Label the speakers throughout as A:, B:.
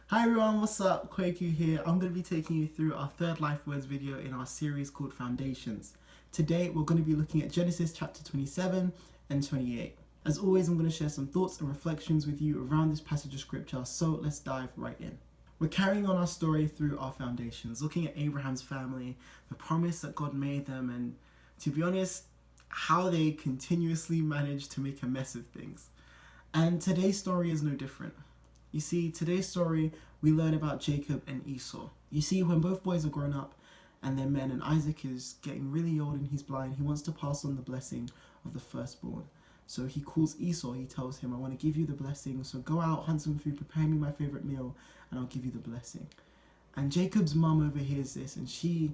A: Hi everyone, what's up? Kwaku here. I'm going to be taking you through our third life words video in our series called Foundations. Today we're going to be looking at Genesis chapter 27 and 28. As always, I'm going to share some thoughts and reflections with you around this passage of scripture, so let's dive right in. We're carrying on our story through our foundations, looking at Abraham's family, the promise that God made them, and to be honest, how they continuously managed to make a mess of things. And today's story is no different. You see, today's story, we learn about Jacob and Esau. You see, when both boys are grown up and they're men, and Isaac is getting really old and he's blind, he wants to pass on the blessing of the firstborn. So he calls Esau, he tells him, I want to give you the blessing, so go out, hunt some food, prepare me my favorite meal, and I'll give you the blessing. And Jacob's mum overhears this, and she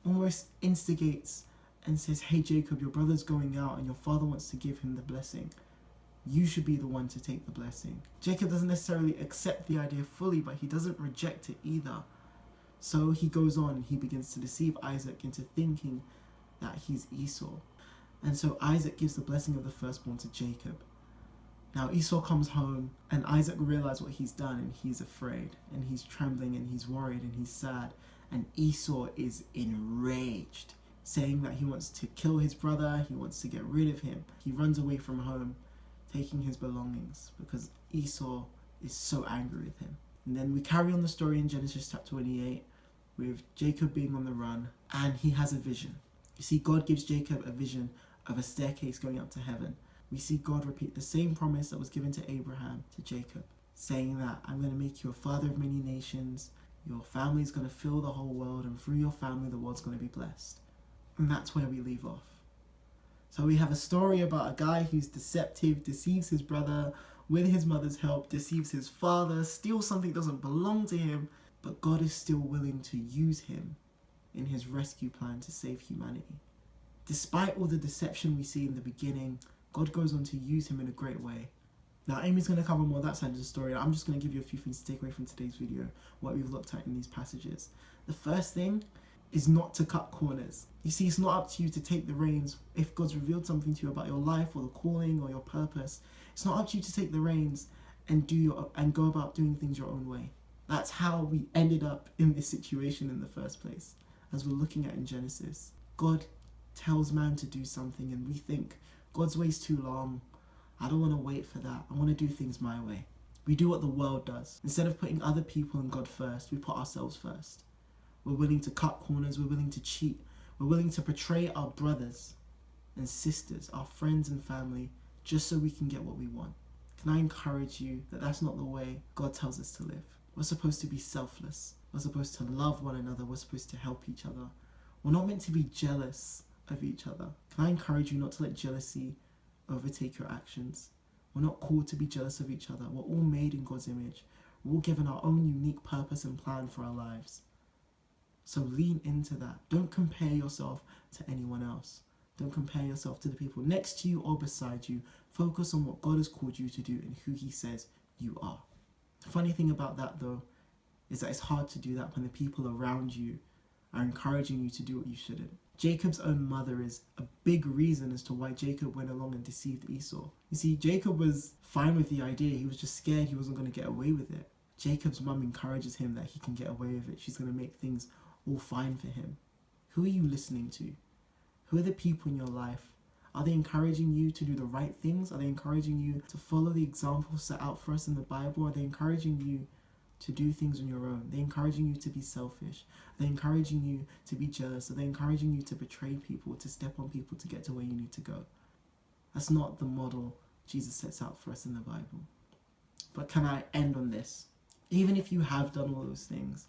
A: almost instigates and says, hey Jacob, your brother's going out and your father wants to give him the blessing. You should be the one to take the blessing. Jacob doesn't necessarily accept the idea fully, but he doesn't reject it either. So he goes on and he begins to deceive Isaac into thinking that he's Esau. And so Isaac gives the blessing of the firstborn to Jacob. Now Esau comes home and Isaac realizes what he's done, and he's afraid and he's trembling and he's worried and he's sad. And Esau is enraged, saying that he wants to kill his brother, he wants to get rid of him. He runs away from home, taking his belongings, because Esau is so angry with him. And then we carry on the story in Genesis chapter 28 with Jacob being on the run, and he has a vision. You see, God gives Jacob a vision of a staircase going up to heaven. We see God repeat the same promise that was given to Abraham to Jacob, saying that I'm going to make you a father of many nations, your family is going to fill the whole world, and through your family the world's going to be blessed. And that's where we leave off. So we have a story about a guy who's deceptive, deceives his brother with his mother's help, deceives his father, steals something that doesn't belong to him, but God is still willing to use him in his rescue plan to save humanity. Despite all the deception we see in the beginning, God goes on to use him in a great way. Now Amy's going to cover more of that side of the story, and I'm just going to give you a few things to take away from today's video, what we've looked at in these passages. The first thing is not to cut corners. You see, it's not up to you to take the reins. If God's revealed something to you about your life or the calling or your purpose, it's not up to you to take the reins and go about doing things your own way. That's how we ended up in this situation in the first place, as we're looking at in Genesis. God tells man to do something and we think, God's way's too long, I don't want to wait for that, I want to do things my way. We do what the world does. Instead of putting other people and God first, we put ourselves first. We're willing to cut corners, we're willing to cheat, we're willing to betray our brothers and sisters, our friends and family, just so we can get what we want. Can I encourage you that that's not the way God tells us to live? We're supposed to be selfless. We're supposed to love one another. We're supposed to help each other. We're not meant to be jealous of each other. Can I encourage you not to let jealousy overtake your actions? We're not called to be jealous of each other. We're all made in God's image. We're all given our own unique purpose and plan for our lives. So lean into that. Don't compare yourself to anyone else. Don't compare yourself to the people next to you or beside you. Focus on what God has called you to do and who he says you are. The funny thing about that though is that it's hard to do that when the people around you are encouraging you to do what you shouldn't. Jacob's own mother is a big reason as to why Jacob went along and deceived Esau. You see, Jacob was fine with the idea. He was just scared he wasn't going to get away with it. Jacob's mum encourages him that he can get away with it. She's going to make things all fine for him. Who are you listening to? Who are the people in your life? Are they encouraging you to do the right things? Are they encouraging you to follow the examples set out for us in the Bible? Are they encouraging you to do things on your own? Are they encouraging you to be selfish? Are they encouraging you to be jealous? Are they encouraging you to betray people, to step on people to get to where you need to go? That's not the model Jesus sets out for us in the Bible. But can I end on this? Even if you have done all those things,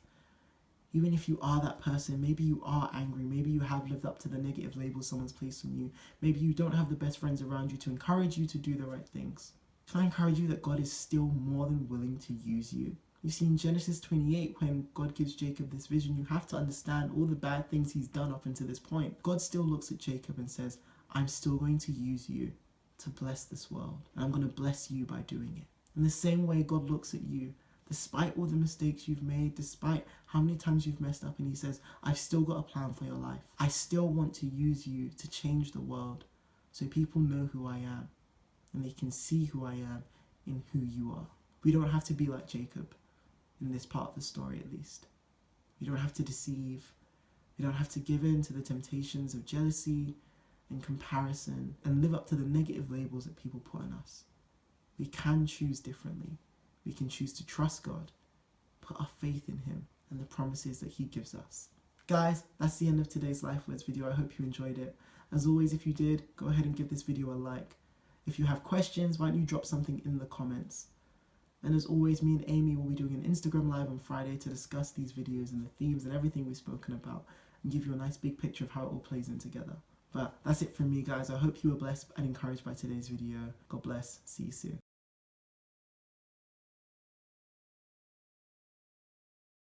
A: even if you are that person, maybe you are angry, maybe you have lived up to the negative label someone's placed on you, maybe you don't have the best friends around you to encourage you to do the right things. Can I encourage you that God is still more than willing to use you? You see, in Genesis 28, when God gives Jacob this vision, you have to understand all the bad things he's done up until this point. God still looks at Jacob and says, I'm still going to use you to bless this world, and I'm going to bless you by doing it. In the same way, God looks at you, despite all the mistakes you've made, despite how many times you've messed up, and he says, I've still got a plan for your life. I still want to use you to change the world so people know who I am and they can see who I am in who you are. We don't have to be like Jacob. in this part of the story at least. We don't have to deceive. We don't have to give in to the temptations of jealousy and comparison and live up to the negative labels that people put on us. We can choose differently. We can choose to trust God, put our faith in Him and the promises that He gives us. Guys, that's the end of today's Life Words video. I hope you enjoyed it. As always, if you did, go ahead and give this video a like. If you have questions, why don't you drop something in the comments? And as always, me and Amy will be doing an Instagram Live on Friday to discuss these videos and the themes and everything we've spoken about and give you a nice big picture of how it all plays in together. But that's it from me, guys. I hope you were blessed and encouraged by today's video. God bless. See you soon.